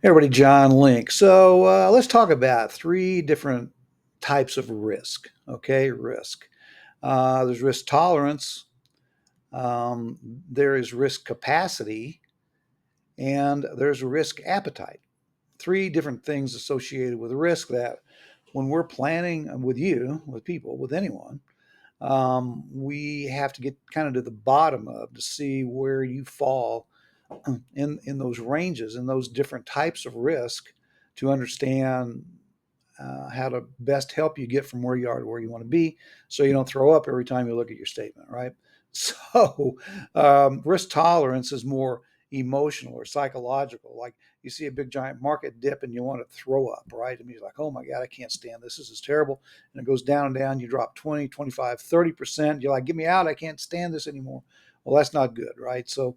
Hey everybody, John Link. So let's talk about three different types of risk. Okay, risk. There's risk tolerance, um, there is risk capacity, and there's risk appetite. Three different things associated with risk that when we're planning with you, with people, with anyone, we have to get kind of to the bottom of to see where you fall in those ranges and those different types of risk to understand how to best help you get from where you are to where you want to be so you don't throw up every time you look at your statement, right? So risk tolerance is more emotional or psychological. Like you see a big giant market dip and you want to throw up, right? I mean, you're like, oh my God, I can't stand this. This is terrible. And it goes down and down. You drop 20, 25, 30%. You're like, get me out. I can't stand this anymore. Well, that's not good, right? So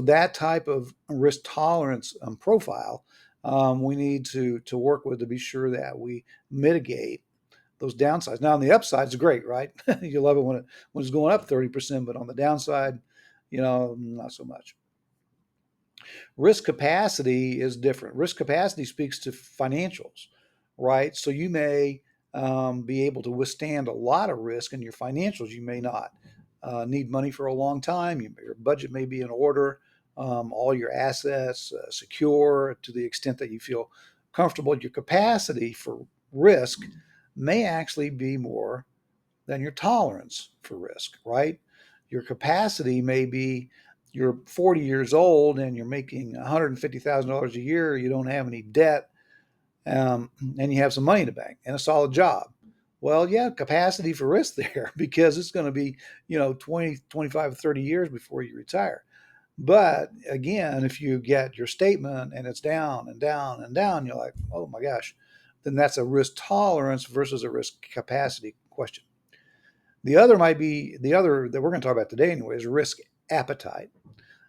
that type of risk tolerance profile we need to work with to be sure that we mitigate those downsides. Now on the upside, it's great, right? You love it when it's going up 30%, but on the downside, not so much. Risk capacity is different. Risk capacity speaks to financials, right? So you may be able to withstand a lot of risk in your financials. You may not need money for a long time. Your budget may be in order, all your assets secure to the extent that you feel comfortable. Your capacity for risk may actually be more than your tolerance for risk, right? Your capacity may be you're 40 years old and you're making $150,000 a year, you don't have any debt, and you have some money in the bank and a solid job. Well, yeah, capacity for risk there because it's going to be, 20, 25, 30 years before you retire. But again, if you get your statement and it's down and down and down, you're like, oh my gosh, then that's a risk tolerance versus a risk capacity question. The other that we're going to talk about today anyway is risk appetite.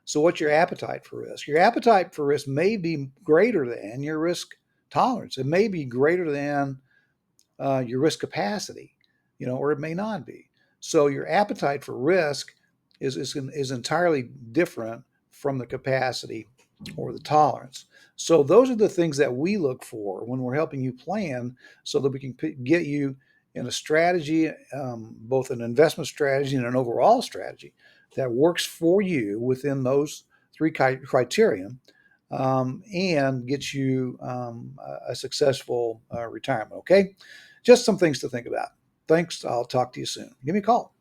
So, what's your appetite for risk? Your appetite for risk may be greater than your risk tolerance. It may be greater than your risk capacity, or it may not be. So, your appetite for risk is entirely different from the capacity or the tolerance. So, those are the things that we look for when we're helping you plan so that we can get you in a strategy, both an investment strategy and an overall strategy that works for you within those three criteria and gets you a successful retirement. Okay. Just some things to think about. Thanks. I'll talk to you soon. Give me a call.